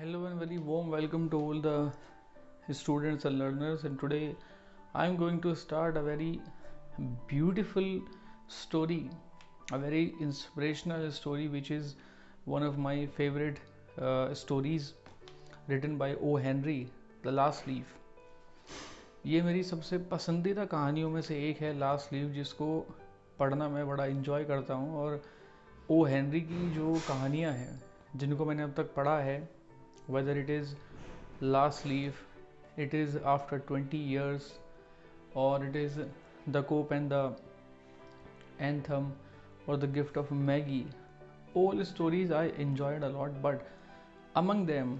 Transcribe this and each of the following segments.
Hello and very warm welcome to all the students and learners. And today I am going to start a very beautiful story, a very inspirational story, which is one of my favorite stories written by O. Henry, The Last Leaf. ये मेरी सबसे पसंदीदा कहानियों में से एक है last leave, जिसको पढ़ना मैं बड़ा इंजॉय करता हूँ। और ओ हेनरी की जो कहानियाँ हैं जिनको मैंने अब तक पढ़ा है, whether it is last leaf, it is after 20 years, or it is the cope and the anthem, or the gift of Maggie, all stories I enjoyed a lot. But among them,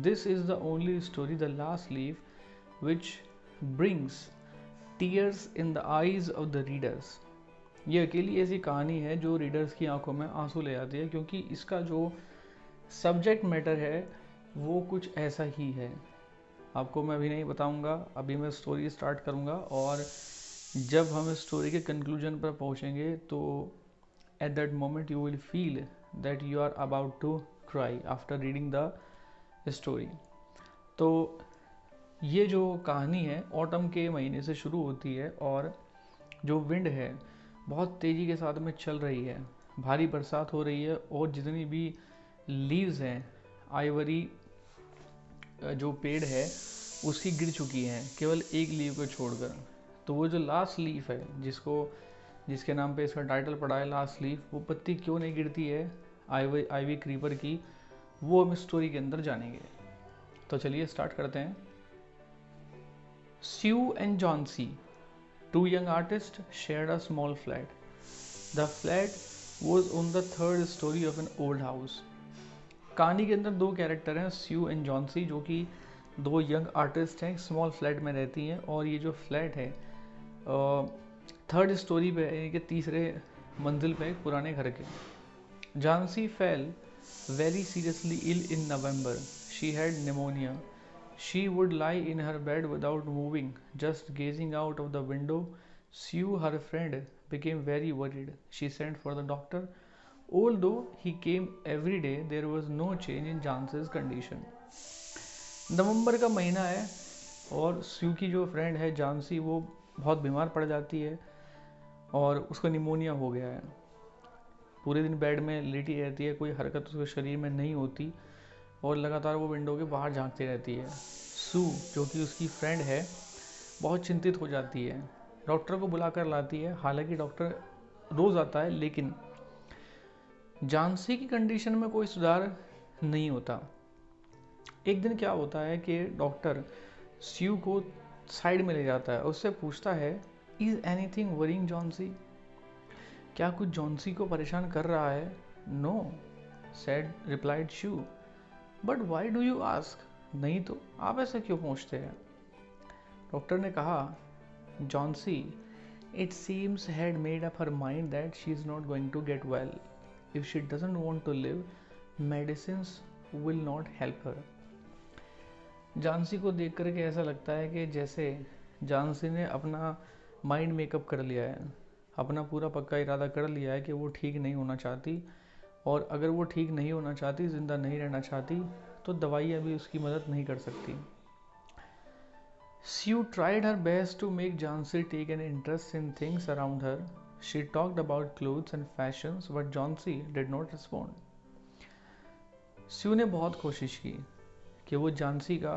this is the only story, the last leaf, which brings tears in the eyes of the readers. ये अकेली ऐसी कहानी है जो readers की आंखों में आंसू ले आती है, क्योंकि इसका जो सब्जेक्ट मैटर है वो कुछ ऐसा ही है। आपको मैं अभी नहीं बताऊंगा, अभी मैं स्टोरी स्टार्ट करूंगा, और जब हम स्टोरी के कंक्लूजन पर पहुंचेंगे तो at that moment you will feel that you are about to cry after reading the story. तो ये जो कहानी है ऑटम के महीने से शुरू होती है, और जो विंड है बहुत तेज़ी के साथ में चल रही है, भारी बरसात हो रही है, और जितनी भी लीव्स हैं आइवरी जो पेड़ है उसकी गिर चुकी हैं, केवल एक लीव को छोड़कर। तो वो जो लास्ट लीफ है जिसके नाम पे इसका टाइटल पड़ा है लास्ट लीफ, वो पत्ती क्यों नहीं गिरती है आईवी क्रीपर की, वो हम स्टोरी के अंदर जानेंगे। तो चलिए स्टार्ट करते हैं। Sue and Johnsy, two young artists, shared a small flat. The flat was on the third story of an old house. कहानी के अंदर दो कैरेक्टर हैं, स्यू एंड जॉन्सी, जो कि दो यंग आर्टिस्ट हैं, स्मॉल फ्लैट में रहती हैं। और ये जो फ्लैट है थर्ड स्टोरी पे है, यानी कि तीसरे मंजिल पे पुराने घर के। Johnsy fell very seriously ill in November. She had pneumonia. She would lie in her bed without moving, just gazing out of the window. Sue, her friend, became very worried. She sent for the doctor. Although he came every day, there was no change in Jance's condition. नवंबर का महीना है और स्यू की जो friend है जानसी, वो बहुत बीमार पड़ जाती है और उसको निमोनिया हो गया है। पूरे दिन बेड में लेटी रहती है, कोई हरकत उसके शरीर में नहीं होती, और लगातार वो विंडो के बाहर झांकती रहती है। सू, जो कि उसकी फ्रेंड है, बहुत चिंतित हो जाती है, डॉक्टर को बुला कर लाती है। हालांकि डॉक्टर रोज़ आता है, लेकिन जानसी की कंडीशन में कोई सुधार नहीं होता। एक दिन क्या होता है कि डॉक्टर स्यू को साइड में ले जाता है, उससे पूछता है, इज़ एनीथिंग वरिंग जॉन्सी? क्या कुछ जॉन्सी को परेशान कर रहा है? No, said replied Sue. But why do you ask? नहीं तो आप ऐसा क्यों पूछते हैं? डॉक्टर ने कहा, Johnsy it seems had made up her mind that she is not going to get well. If she doesn't want to live, medicines will not help her. Johnsy को देख करके ऐसा लगता है कि जैसे जॉन्सी ने अपना माइंड मेकअप कर लिया है, अपना पूरा पक्का इरादा कर लिया है कि वो ठीक नहीं होना चाहती, और अगर वो ठीक नहीं होना चाहती, ज़िंदा नहीं रहना चाहती, तो दवाइयाँ भी उसकी मदद नहीं कर सकती। Sue tried her best to make Jansi take an interest in things around her. She talked about clothes and fashions, but Jansi did not respond. Sue ने बहुत कोशिश की कि वो जानसी का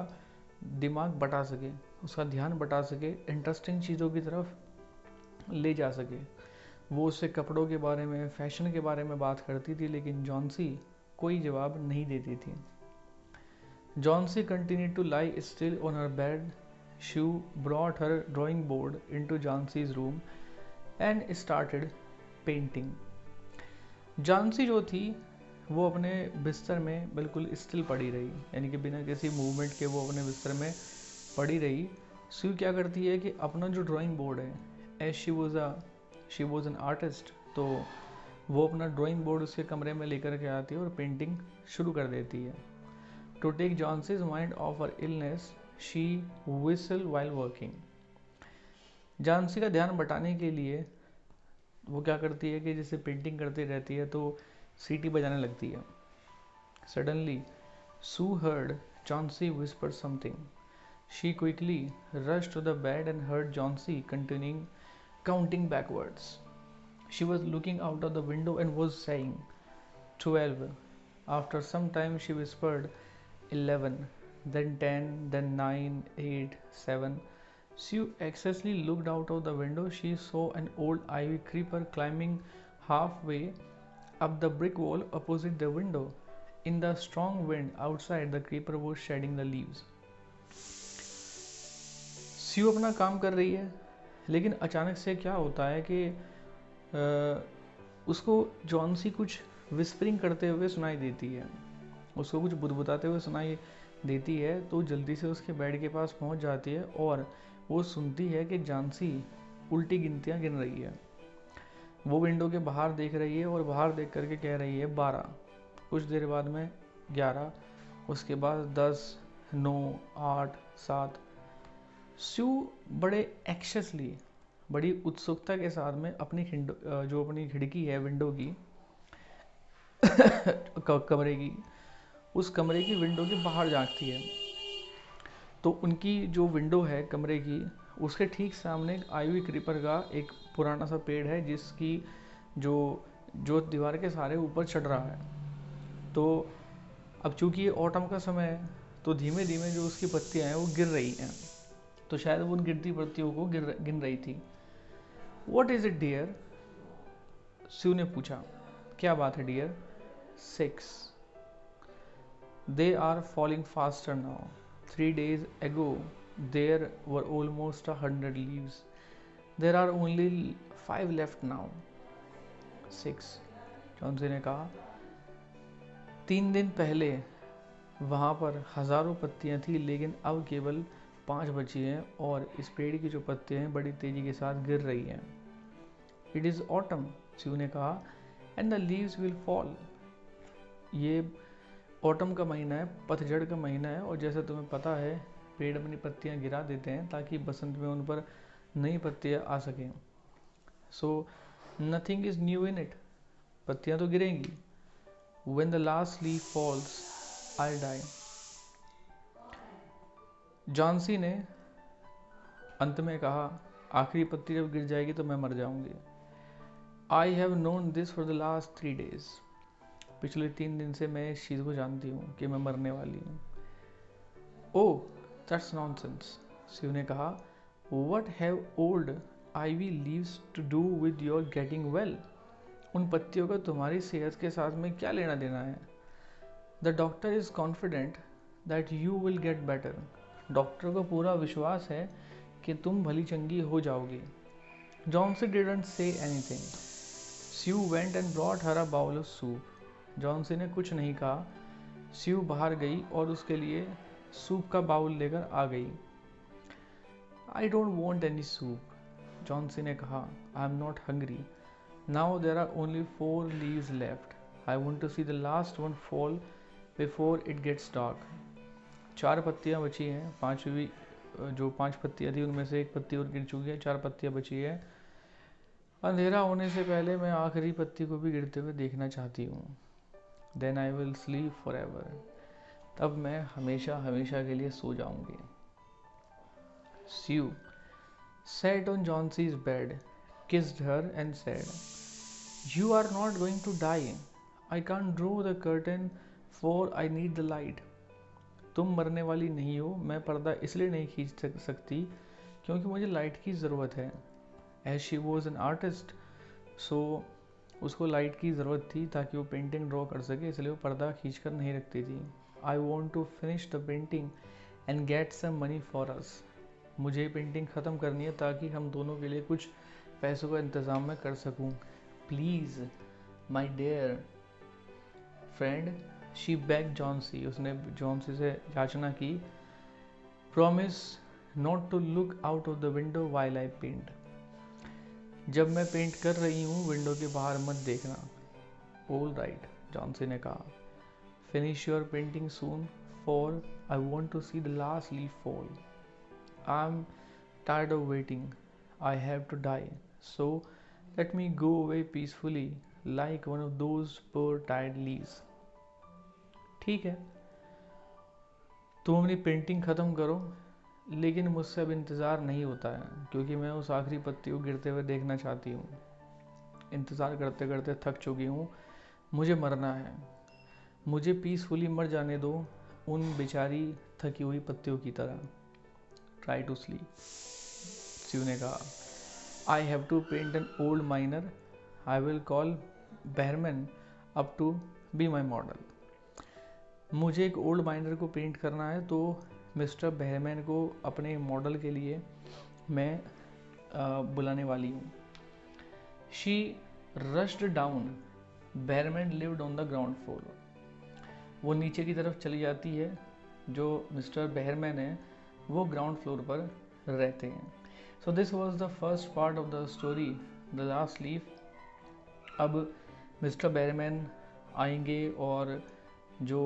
दिमाग बटा सके, उसका ध्यान बटा सके, इंटरेस्टिंग चीज़ों की तरफ ले जा सके। वो उससे कपड़ों के बारे में, फैशन के बारे में बात करती थी, लेकिन जॉन्सी कोई जवाब नहीं देती थी। Johnsy continued to lie still on her bed. Sue brought her drawing board into Jansi's room and started painting. जानसी जो थी वो अपने बिस्तर में बिल्कुल स्टिल पड़ी रही, यानी कि बिना किसी मूवमेंट के वो अपने बिस्तर में पड़ी रही। स्यू क्या करती है कि अपना जो ड्राइंग बोर्ड है, as she was an artist, तो वो अपना ड्राइंग बोर्ड उसके कमरे में लेकर के आती है और पेंटिंग शुरू कर देती है। To take Johnsy's mind off her illness, she whistle while working. Johnsy का ध्यान बटाने के लिए वो क्या करती है कि जैसे पेंटिंग करती रहती है तो सीटी बजाने लगती है। Suddenly Sue heard Chauncey whisper something. She quickly rushed to the bed and heard Chauncey continuing counting backwards. She was looking out of the window and was saying, 12. After some time, she whispered, 11, then 10, then 9, 8, 7. Sue anxiously looked out of the window. She saw an old ivy creeper climbing halfway up the brick wall opposite the window. In the strong wind outside, the creeper was shedding the leaves. स्यू अपना काम कर रही है, लेकिन अचानक से क्या होता है कि उसको जॉन्सी कुछ विस्परिंग करते हुए सुनाई देती है, उसको कुछ बुदबुदाते हुए सुनाई देती है। तो जल्दी से उसके बेड के पास पहुंच जाती है और वो सुनती है कि जॉन्सी उल्टी गिनतियां गिन रही है। वो विंडो के बाहर देख रही है और बाहर देख करके कह रही है 12, कुछ देर बाद में 11, उसके बाद 10, 9, 8, 7। स्यू बड़े एक्शसली, बड़ी उत्सुकता के साथ में अपनी जो अपनी खिड़की है विंडो की कमरे की, उस कमरे की विंडो के बाहर झांकती है। तो उनकी जो विंडो है कमरे की, उसके ठीक सामने आईवी क्रीपर का एक पुराना सा पेड़ है जिसकी जो दीवार के सारे ऊपर चढ़ रहा है। तो अब चूंकि ये ऑटम का समय है, तो धीमे धीमे जो उसकी पत्तियां हैं वो गिर रही हैं। तो शायद वो उन गिरती पत्तियों को गिन रही थी। What is it dear? Sue ने पूछा। क्या बात है dear? 6. They are falling faster now. 3 days ago there were almost 100 leaves. There are only 5 left now. 6. Johnsy ने कहा, 3 दिन पहले वहाँ पर हजारों पत्तियाँ थी, लेकिन अब केवल 5 बची हैं और इस पेड़ की जो पत्तियाँ हैं बड़ी तेजी के साथ गिर रही हैं। इट इज़ ऑटम, स्यू ने कहा, and the leaves will fall. ये ऑटम का महीना है, पतझड़ का महीना है, और जैसा तुम्हें पता है पेड़ अपनी पत्तियाँ गिरा देते हैं ताकि बसंत में उन पर नई पत्तियाँ आ सकें। So nothing is new in it. पत्तियाँ तो गिरेंगी. When the last leaf falls I die. Johnsy ने अंत में कहा, आखिरी पत्ती जब गिर जाएगी तो मैं मर जाऊंगी. I have known this for the last 3 days. पिछले 3 दिन से मैं इस चीज़ को जानती हूँ कि मैं मरने वाली हूँ. ओह, दैट्स नॉनसेंस, स्यू ने कहा. What have old ivy leaves to do with your getting well? उन पत्तियों का तुम्हारी सेहत के साथ में क्या लेना देना है? The doctor is confident that you will get better. Doctor को पूरा विश्वास है कि तुम भली चंगी हो जाओगी. Johnsy didn't say anything. Sue went and brought her a bowl of soup. Johnsy ने कुछ नहीं कहा. स्यू बाहर गई और उसके लिए सूप का बाउल लेकर आ गई. I don't want any soup, Johnsy ने कहा. I am not hungry. Now there are only 4 leaves left. I want to see the last one fall before it gets dark. 4 पत्तियाँ बची हैं. 5 पत्तियाँ थी उनमें से एक पत्ती और गिर चुकी है. 4 पत्तियाँ बची है. अंधेरा होने से पहले मैं आखिरी पत्ती को भी गिरते हुए देखना चाहती हूँ. Then I will sleep forever. तब मैं हमेशा हमेशा के लिए सो जाऊंगी. स्यू sat on Johnsie's bed, kissed her and said, "You are not going to die. I can't draw the curtain for I need the light." तुम मरने वाली नहीं हो. मैं पर्दा इसलिए नहीं खींच सकती क्योंकि मुझे लाइट की ज़रूरत है. As she was an artist, so उसको लाइट की ज़रूरत थी ताकि वो पेंटिंग ड्रॉ कर सके, इसलिए वो पर्दा खींच कर नहीं रखती थी. I want to finish the painting and get some money for us. मुझे पेंटिंग ख़त्म करनी है ताकि हम दोनों के लिए कुछ पैसों का इंतज़ाम मैं कर सकूं. Please my dear friend, she beg Johnsy. उसने जॉन्सी से याचना की. Promise not to look out of the window while I paint. जब मैं पेंट कर रही हूँ विंडो के बाहर मत देखना. ऑल राइट, जॉन्सी ने कहा. Finish your painting soon for I want to see the last leaf fall. I'm tired of waiting. I have to die. So let me go away peacefully like one of those poor tired leaves. ठीक है, तुम अपनी painting ख़त्म करो, लेकिन मुझसे अब इंतज़ार नहीं होता है, क्योंकि मैं उस आखिरी पत्ती को गिरते हुए देखना चाहती हूँ। इंतज़ार करते करते थक चुकी हूँ, मुझे मरना है। मुझे पीसफुली मर जाने दो, उन बेचारी थकी हुई पत्तियों की तरह। Try to sleep. शिव ने कहा, I have to paint an old miner, I will call Behrman up to be my model. मुझे एक ओल्ड माइनर को पेंट करना है, तो मिस्टर बहरमैन को अपने मॉडल के लिए मैं बुलाने वाली हूँ। She rushed down, Behrman lived on the ground floor. वो नीचे की तरफ चली जाती है। जो मिस्टर बहरमैन है वो ग्राउंड फ्लोर पर रहते हैं। So this was the first part of the story, the last leaf. अब मिस्टर बहरमैन आएंगे और जो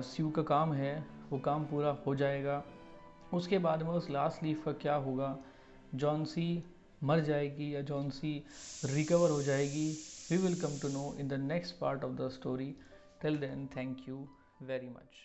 स्यू का काम है वो काम पूरा हो जाएगा। उसके बाद में उस लास्ट लीफ का क्या होगा, जॉनसी मर जाएगी या जॉनसी रिकवर हो जाएगी, we will come to know in the next part of the story. Till then, thank you very much.